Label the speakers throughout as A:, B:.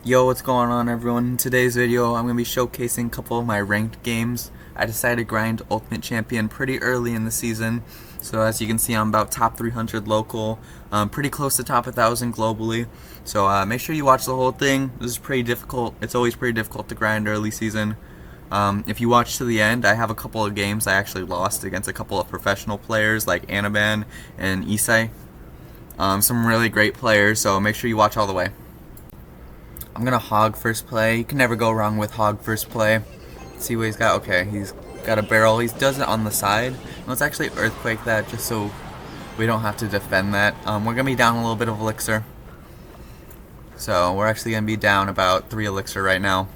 A: Yo, what's going on everyone? In today's video, I'm going to be showcasing a couple of my ranked games. I decided to grind Ultimate Champion pretty early in the season. So as you can see, I'm about top 300 local, pretty close to top 1,000 globally. So make sure you watch the whole thing. This is pretty difficult. It's always pretty difficult to grind early season. If you watch to the end, I have a couple of games I actually lost against a couple of professional players like Anaban and Isai. Some really great players, so make sure you watch all the way. I'm gonna Hog first play. You can never go wrong with Hog first play. See what he's got. Okay, he's got a barrel. He does it on the side. Let's actually Earthquake that just so we don't have to defend that. We're gonna be down a little bit of elixir. So we're actually gonna be down about 3 elixir right now.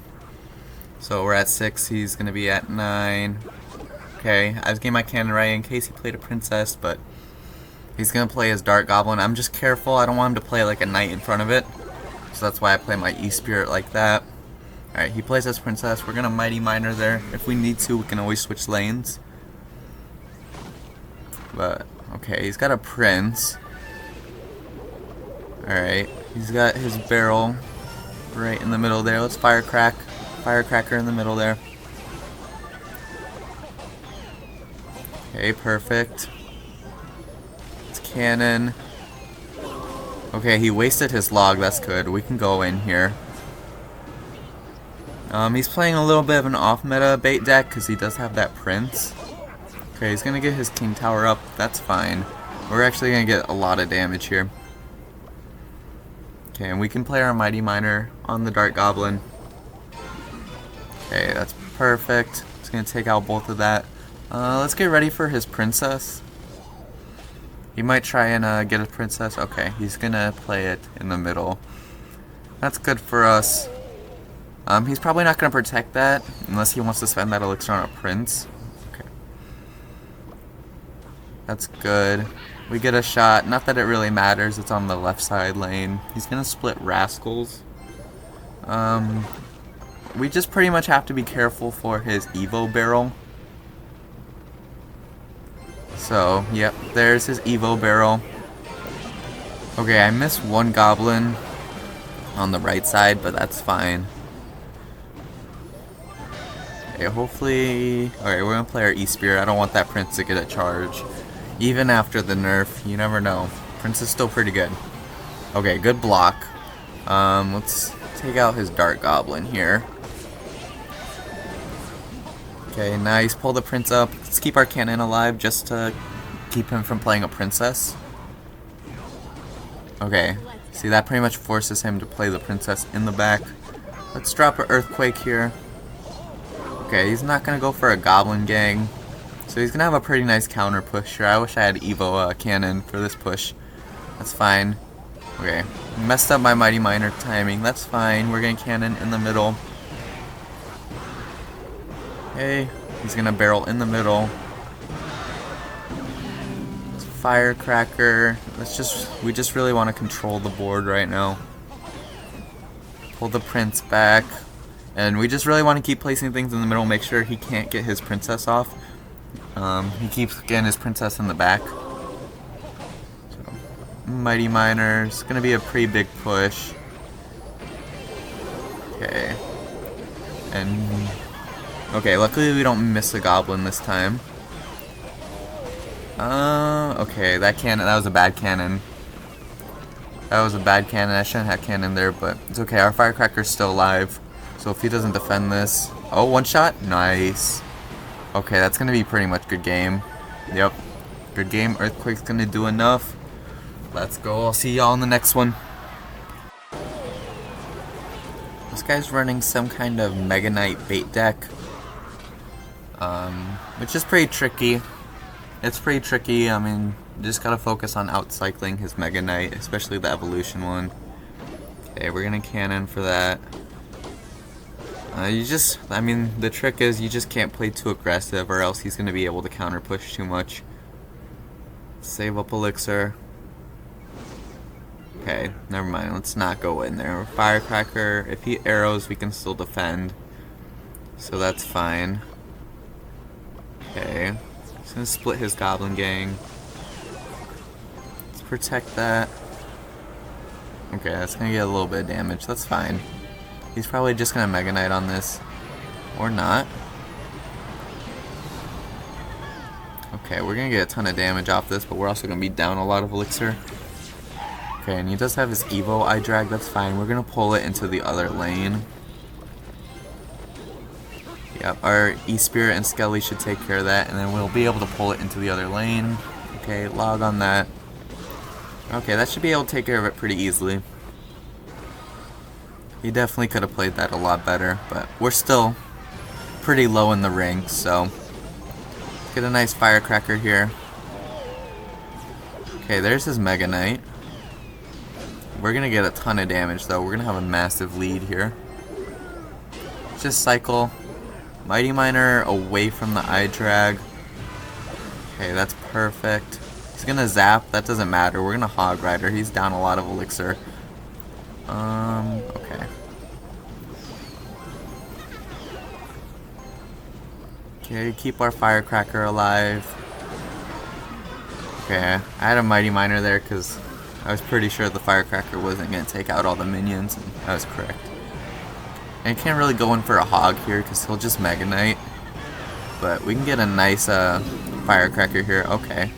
A: So we're at 6. He's gonna be at 9. Okay, I was getting my cannon right in case he played a princess, but he's gonna play his Dart Goblin. I'm just careful. I don't want him to play like a knight in front of it. So that's why I play my E-Spirit like that. Alright, he plays as Princess. We're gonna Mighty Miner there. If we need to, we can always switch lanes. But, okay, he's got a Prince. Alright, he's got his barrel right in the middle there. Let's Firecracker in the middle there. Okay, perfect. It's cannon. Okay, he wasted his log, that's good. We can go in here. He's playing a little bit of an off-meta bait deck because he does have that Prince. Okay, he's going to get his King Tower up. That's fine. We're actually going to get a lot of damage here. Okay, and we can play our Mighty Miner on the Dart Goblin. Okay, that's perfect. It's going to take out both of that. Let's get ready for his Princess. He might try and get a princess. Okay, he's gonna play it in the middle. That's good for us. He's probably not gonna protect that unless he wants to spend that elixir on a prince. Okay, that's good. We get a shot. Not that it really matters. It's on the left side lane. He's gonna split Rascals. We just pretty much have to be careful for his Evo barrel. So, yep, there's his Evo barrel. Okay, I missed one goblin on the right side, but that's fine. Okay, hopefully... Alright, we're gonna play our E-Spirit. I don't want that Prince to get a charge. Even after the nerf, you never know. Prince is still pretty good. Okay, good block. Let's take out his Dart Goblin here. Okay, nice. Pull the Prince up. Let's keep our cannon alive just to keep him from playing a princess. Okay, see that pretty much forces him to play the princess in the back. Let's drop an Earthquake here. Okay, he's not going to go for a Goblin Gang. So he's going to have a pretty nice counter push here. I wish I had Evo cannon for this push. That's fine. Okay, messed up my Mighty Miner timing. That's fine. We're getting cannon in the middle. Okay, he's gonna barrel in the middle. Firecracker. We just really want to control the board right now. Pull the Prince back. And we just really want to keep placing things in the middle, make sure he can't get his princess off. He keeps getting his princess in the back. So, Mighty Miner. It's gonna be a pretty big push. Okay. And okay, luckily we don't miss a goblin this time. Okay, that was a bad cannon. That was a bad cannon. I shouldn't have cannon there, but it's okay. Our Firecracker's still alive. So if he doesn't defend this... Oh, one shot? Nice. Okay, that's gonna be pretty much good game. Yep. Good game. Earthquake's gonna do enough. Let's go. I'll see y'all in the next one. This guy's running some kind of Mega Knight bait deck. Which is pretty tricky. It's pretty tricky. I mean, you just gotta focus on outcycling his Mega Knight, especially the evolution one. Okay, we're gonna cannon for that. I mean, the trick is you just can't play too aggressive or else he's gonna be able to counter push too much. Save up elixir. Okay, never mind. Let's not go in there. Firecracker. If he arrows, we can still defend. So that's fine. Okay. He's gonna split his Goblin Gang. Let's protect that. Okay, that's gonna get a little bit of damage. That's fine. He's probably just gonna Mega Knight on this. Or not. Okay, we're gonna get a ton of damage off this, but we're also gonna be down a lot of elixir. Okay, and he does have his Evo eye drag, that's fine. We're gonna pull it into the other lane. Yep, our E-Spirit and Skelly should take care of that, and then we'll be able to pull it into the other lane. Okay, log on that. Okay, that should be able to take care of it pretty easily. He definitely could have played that a lot better, but we're still pretty low in the ranks, so get a nice firecracker here. Okay, there's his Mega Knight. We're gonna get a ton of damage though. We're gonna have a massive lead here. Just cycle Mighty Miner away from the eye drag. Okay, that's perfect. He's gonna zap, that doesn't matter. We're gonna Hog Rider. He's down a lot of elixir. Okay. Okay, keep our firecracker alive. Okay, I had a Mighty Miner there because I was pretty sure the firecracker wasn't going to take out all the minions, and I was correct. And I can't really go in for a hog here because he'll just Mega Knight. But we can get a nice firecracker here. Okay.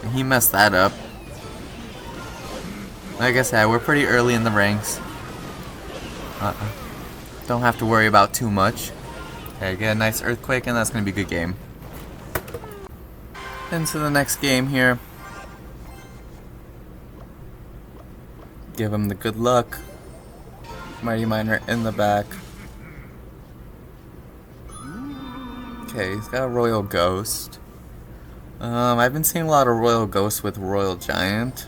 A: And he messed that up. Like I said, we're pretty early in the ranks. Don't have to worry about too much. Okay, get a nice Earthquake, and that's going to be a good game. Into the next game here. Give him the good luck. Mighty Miner in the back. Okay, he's got a Royal Ghost. I've been seeing a lot of Royal Ghosts with Royal Giant.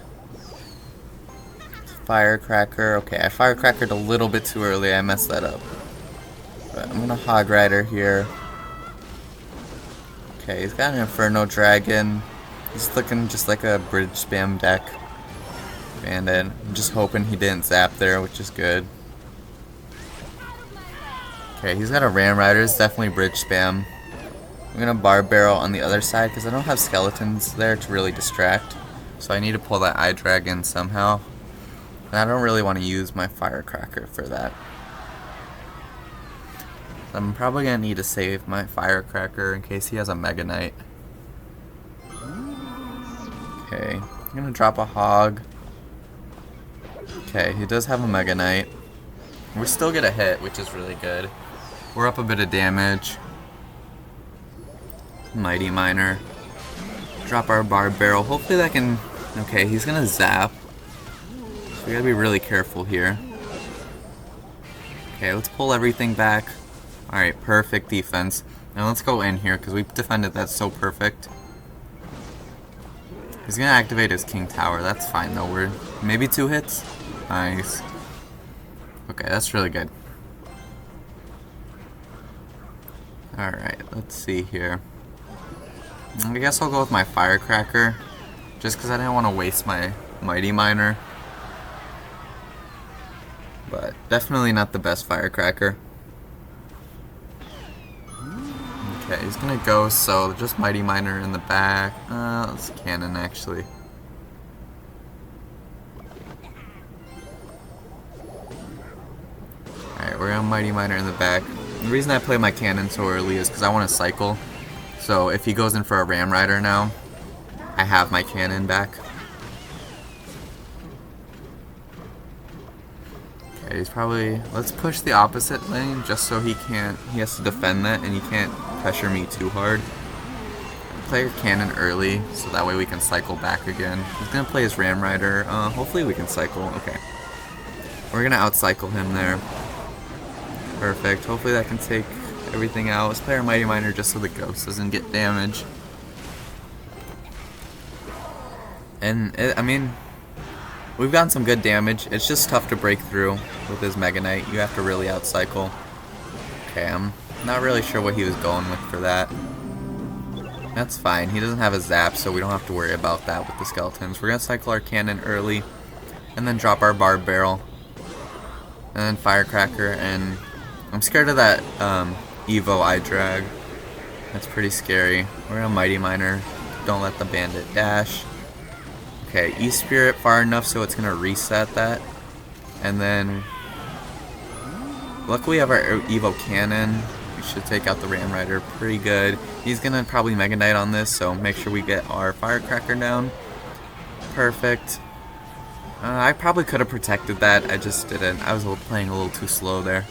A: Firecracker. Okay, I firecrackered a little bit too early. I messed that up. But I'm gonna Hog Rider here. Okay, he's got an Inferno Dragon. He's looking just like a bridge spam deck. And then I'm just hoping he didn't zap there, which is good. Okay, he's got a Ram Rider. It's definitely bridge spam. I'm gonna Barb Barrel on the other side because I don't have skeletons there to really distract. So I need to pull that eye dragon somehow. And I don't really want to use my firecracker for that. I'm probably gonna need to save my firecracker in case he has a Mega Knight. Okay, I'm gonna drop a hog. Okay, he does have a Mega Knight. We still get a hit, which is really good. We're up a bit of damage. Mighty Miner. Drop our Barb Barrel. Hopefully that can... Okay, he's gonna zap. So we gotta be really careful here. Okay, let's pull everything back. Alright, perfect defense. Now let's go in here because we defended that so perfect. He's gonna activate his King Tower. That's fine though. We're maybe 2 hits. Nice. Okay, that's really good. Alright, let's see here. I guess I'll go with my firecracker. Just because I didn't want to waste my Mighty Miner. But definitely not the best firecracker. Okay, he's gonna go, so just Mighty Miner in the back. Let's cannon actually. Alright, we're gonna Mighty Miner in the back. The reason I play my cannon so early is because I want to cycle. So if he goes in for a Ram Rider now, I have my cannon back. Okay, he's probably... Let's push the opposite lane just so he can't... He has to defend that and he can't pressure me too hard. Play your cannon early so that way we can cycle back again. He's going to play his Ram Rider. Hopefully we can cycle. Okay. We're going to outcycle him there. Perfect. Hopefully that can take everything out. Let's play our Mighty Miner just so the ghost doesn't get damage. And, I mean, we've gotten some good damage. It's just tough to break through with his Mega Knight. You have to really outcycle. Okay, I'm not really sure what he was going with for that. That's fine. He doesn't have a zap, so we don't have to worry about that with the skeletons. We're going to cycle our cannon early, and then drop our Barb Barrel. And then Firecracker, and I'm scared of that Evo eye drag. That's pretty scary. We're going to Mighty Miner. Don't let the bandit dash. Okay, E-Spirit far enough so it's going to reset that. And then Luckily we have our Evo Cannon. We should take out the Ram Rider pretty good. He's gonna probably Mega Knight on this, so make sure we get our Firecracker down. Perfect. I probably could have protected that, I just didn't. I was playing a little too slow there.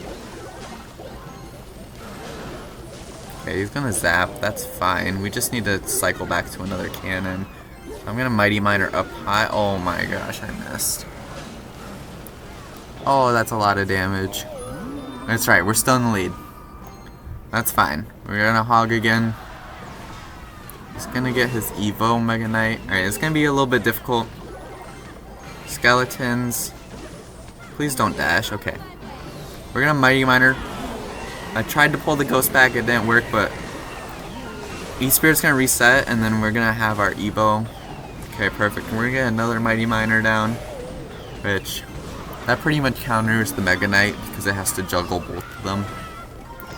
A: Okay, he's gonna zap, that's fine. We just need to cycle back to another cannon. I'm gonna Mighty Miner up high. Oh my gosh, I missed. Oh, that's a lot of damage. That's right, we're still in the lead. That's fine. We're gonna Hog again. He's gonna get his Evo Mega Knight. Alright, it's gonna be a little bit difficult. Skeletons. Please don't dash. Okay. We're gonna Mighty Miner. I tried to pull the ghost back, it didn't work, but E-Spirit's gonna reset, and then we're gonna have our Evo. Okay, perfect. We're gonna get another Mighty Miner down, which that pretty much counters the Mega Knight because it has to juggle both of them.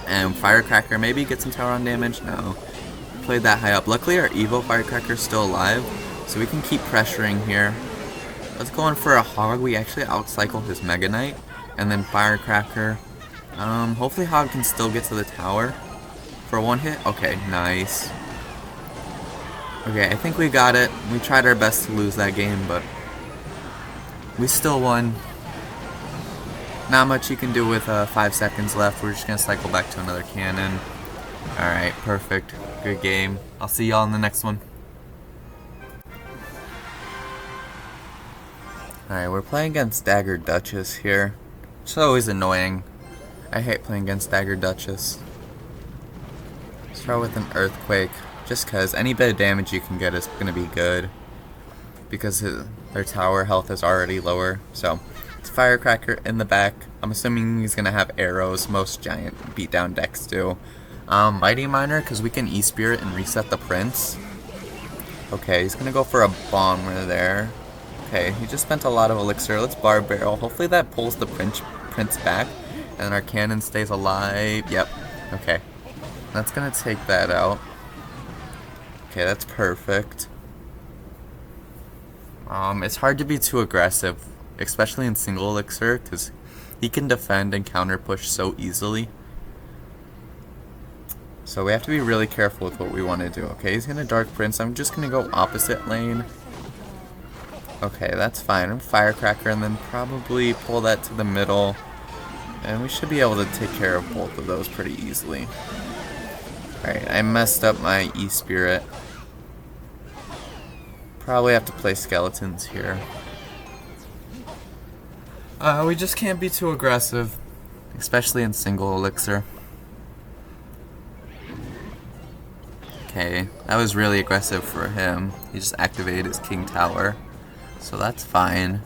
A: And Firecracker maybe get some tower on damage. No, played that high up. Luckily, our Evo Firecracker is still alive, so we can keep pressuring here. Let's go in for a Hog. We actually outcycle his Mega Knight, and then Firecracker. Hopefully Hog can still get to the tower for one hit. Okay, nice. Okay, I think we got it. We tried our best to lose that game, but we still won. Not much you can do with 5 seconds left. We're just going to cycle back to another cannon. Alright, perfect. Good game. I'll see y'all in the next one. Alright, we're playing against Dagger Duchess here. It's always annoying. I hate playing against Dagger Duchess. Start with an Earthquake, just because any bit of damage you can get is going to be good. Because their tower health is already lower. So, it's Firecracker in the back. I'm assuming he's going to have arrows. Most giant beatdown decks do. Mighty Miner, because we can E-Spirit and reset the Prince. Okay, he's going to go for a Bomber there. Okay, he just spent a lot of elixir. Let's Bar Barrel. Hopefully that pulls the Prince back. And our cannon stays alive. Yep. Okay. That's going to take that out. Okay, that's perfect. It's hard to be too aggressive, especially in single elixir, because he can defend and counter push so easily. So we have to be really careful with what we want to do. Okay, he's going to Dark Prince. I'm just going to go opposite lane. Okay, that's fine. Firecracker, and then probably pull that to the middle. And we should be able to take care of both of those pretty easily. Alright, I messed up my E-Spirit. Probably have to play skeletons here. We just can't be too aggressive, especially in single elixir. Okay, that was really aggressive for him. He just activated his King Tower, so that's fine.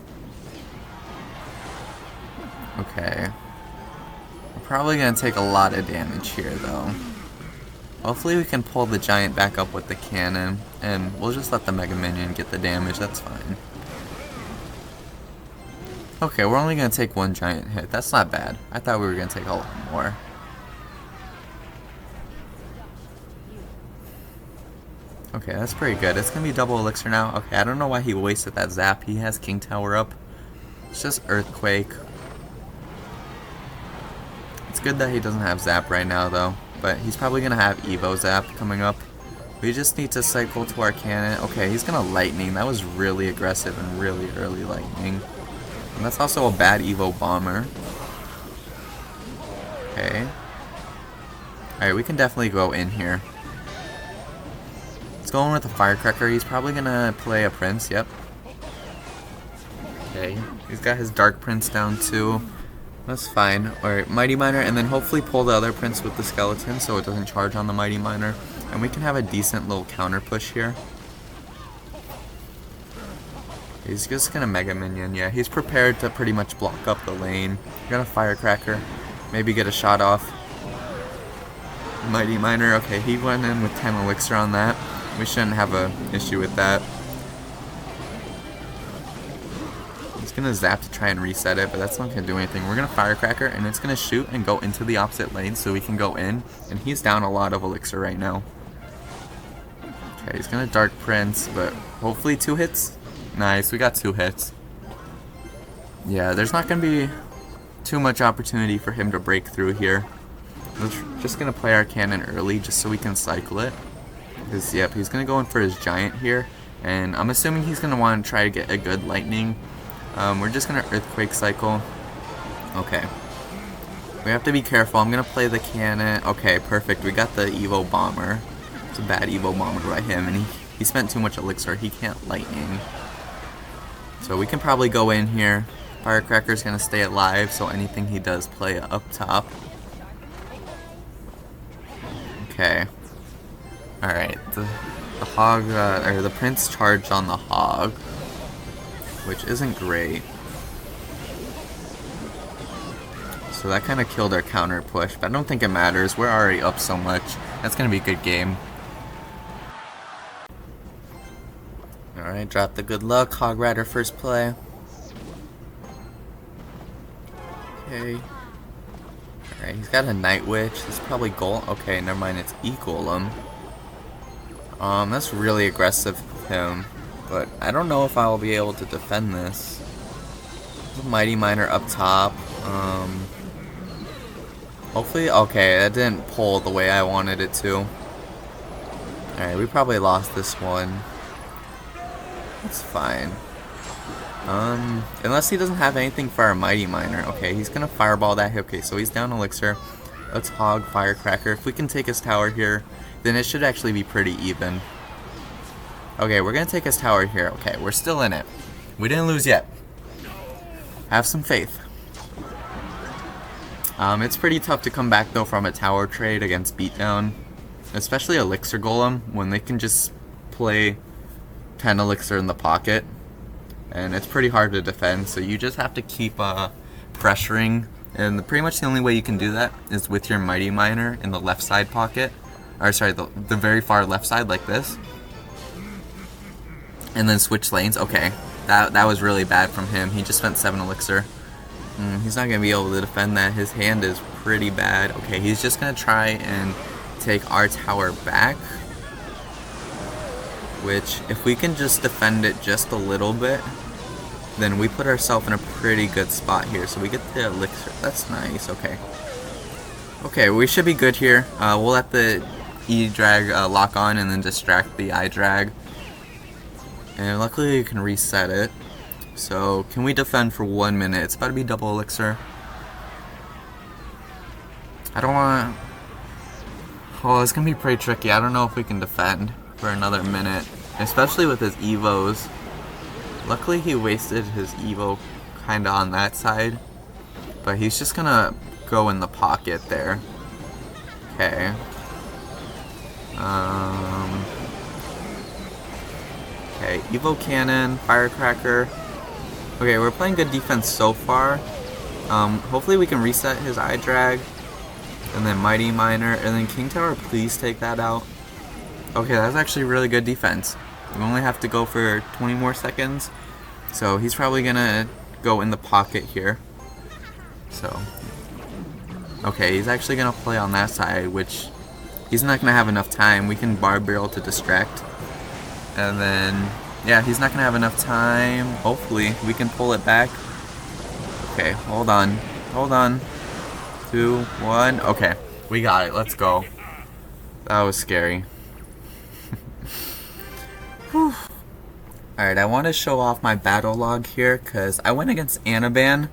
A: Okay. We're probably going to take a lot of damage here, though. Hopefully we can pull the giant back up with the cannon, and we'll just let the Mega Minion get the damage, that's fine. Okay, we're only going to take one giant hit, that's not bad. I thought we were going to take a lot more. Okay, that's pretty good. It's going to be double elixir now. Okay, I don't know why he wasted that zap. He has King Tower up. It's just Earthquake. It's good that he doesn't have zap right now, though. But he's probably going to have Evo Zap coming up. We just need to cycle to our cannon. Okay, he's going to Lightning. That was really aggressive and really early Lightning. And that's also a bad Evo Bomber. Okay. Alright, we can definitely go in here. Let's go in with the Firecracker. He's probably going to play a Prince, yep. Okay, he's got his Dark Prince down too. That's fine. Alright, Mighty Miner, and then hopefully pull the other Prince with the skeleton so it doesn't charge on the Mighty Miner. And we can have a decent little counter push here. He's just gonna Mega Minion, yeah. He's prepared to pretty much block up the lane. We're gonna Firecracker. Maybe get a shot off. Mighty Miner, okay, he went in with 10 elixir on that. We shouldn't have an issue with that. He's gonna zap to try and reset it, but that's not gonna do anything. We're gonna Firecracker, and it's gonna shoot and go into the opposite lane so we can go in. And he's down a lot of elixir right now. Okay, he's gonna Dark Prince, but hopefully 2 hits. Nice, we got 2 hits. Yeah, there's not gonna be too much opportunity for him to break through here. We're just going to play our cannon early just so we can cycle it. Because, yep, he's going to go in for his giant here. And I'm assuming he's going to want to try to get a good lightning. We're just going to earthquake cycle. Okay. We have to be careful. I'm going to play the cannon. Okay, perfect. We got the Evo Bomber. It's a bad Evo Bomber by him. And he spent too much elixir. He can't lightning. So we can probably go in here. Firecracker's going to stay alive, so anything he does play up top. Okay. Alright. The hog, or the prince charged on the hog, which isn't great. So that kind of killed our counter push, but I don't think it matters. We're already up so much. That's going to be a good game. Alright, drop the good luck. Hog Rider first play. Okay. Alright, he's got a Night Witch. It's probably Golem. Okay, never mind, it's E-Golem. That's really aggressive of him. But I don't know if I will be able to defend this. Mighty Miner up top. Hopefully, okay, that didn't pull the way I wanted it to. Alright, we probably lost this one. That's fine. Unless he doesn't have anything for our Mighty Miner. Okay, he's gonna fireball that. Okay, so he's down elixir. Let's hog Firecracker. If we can take his tower here, then it should actually be pretty even. Okay, we're gonna take his tower here. Okay, we're still in it. We didn't lose yet. Have some faith. It's pretty tough to come back though from a tower trade against Beatdown. Especially Elixir Golem, when they can just play 10 elixir in the pocket. And it's pretty hard to defend, so you just have to keep pressuring. And pretty much the only way you can do that is with your Mighty Miner in the left side pocket. Or sorry, the very far left side like this. And then switch lanes. Okay, that was really bad from him. He just spent 7 elixir. He's not going to be able to defend that. His hand is pretty bad. Okay, he's just going to try and take our tower back. Which, if we can just defend it just a little bit, then we put ourselves in a pretty good spot here. So we get the elixir. That's nice. Okay. Okay, we should be good here. We'll let the E-Drag lock on and then distract the I-Drag. And luckily you can reset it. So, can we defend for 1 minute? It's about to be double elixir. I don't want to... Oh, it's going to be pretty tricky. I don't know if we can defend for another minute. Especially with his Evos. Luckily he wasted his Evo kind of on that side. But he's just going to go in the pocket there. Okay. Okay, Evo Cannon, Firecracker. Okay, we're playing good defense so far. Hopefully we can reset his I-Drag. And then Mighty Miner. And then King Tower, please take that out. Okay, that's actually really good defense. We only have to go for 20 more seconds. So he's probably going to go in the pocket here. So. Okay, he's actually going to play on that side, which he's not going to have enough time. We can Barb Barrel to distract. And then, yeah, he's not going to have enough time. Hopefully, we can pull it back. Okay, hold on. Hold on. 2, 1. Okay, we got it. Let's go. That was scary. Alright, I want to show off my battle log here, because I went against Anaban.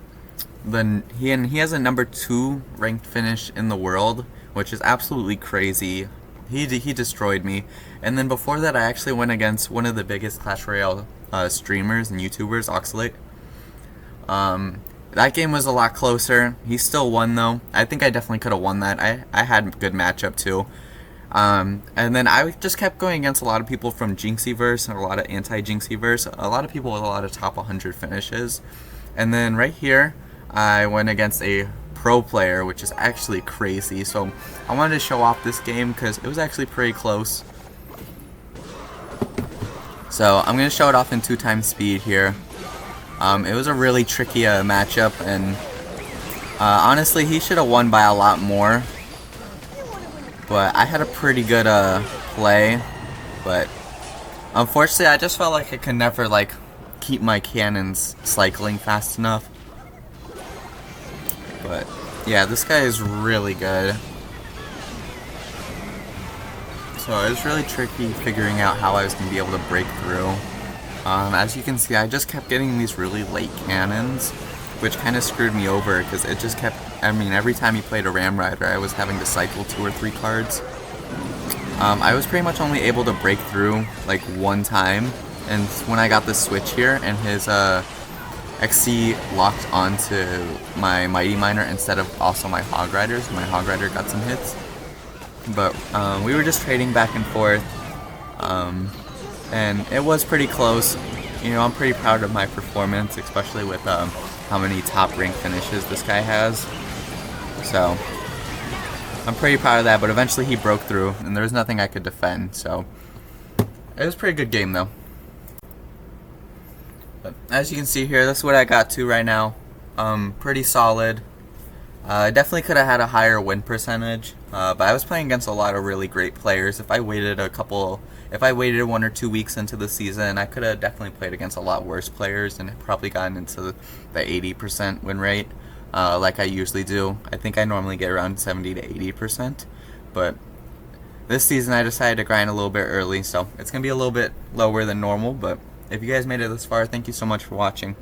A: Then he has a number 2 ranked finish in the world, which is absolutely crazy. He destroyed me. And then before that, I actually went against one of the biggest Clash Royale streamers and YouTubers, Oxalate. That game was a lot closer. He still won though. I think I definitely could have won that. I had a good matchup too. And then I just kept going against a lot of people from Jinxieverse and a lot of anti-Jinxieverse. A lot of people with a lot of top 100 finishes. And then right here, I went against a pro player, which is actually crazy. So I wanted to show off this game because it was actually pretty close. So I'm going to show it off in 2 times speed here. It was a really tricky matchup, and honestly he should have won by a lot more. But I had a pretty good play, but unfortunately I just felt like I could never keep my cannons cycling fast enough. But yeah, this guy is really good. So it was really tricky figuring out how I was going to be able to break through. As you can see, I just kept getting these really late cannons, which kind of screwed me over because it just kept, every time he played a Ram Rider, I was having to cycle 2 or 3 cards. I was pretty much only able to break through like one time, and when I got the switch here and his XC locked onto my Mighty Miner instead of also my Hog Riders, my Hog Rider got some hits. But we were just trading back and forth, and it was pretty close. You know, I'm pretty proud of my performance, especially with how many top rank finishes this guy has. So I'm pretty proud of that, but eventually he broke through, and there was nothing I could defend, so it was a pretty good game, though. But as you can see here, that's what I got to right now. Pretty solid. I definitely could have had a higher win percentage, but I was playing against a lot of really great players. If I waited 1 or 2 weeks into the season, I could have definitely played against a lot worse players and probably gotten into the 80% win rate, like I usually do. I think I normally get around 70 to 80%, but this season I decided to grind a little bit early, so it's going to be a little bit lower than normal, but if you guys made it this far, thank you so much for watching.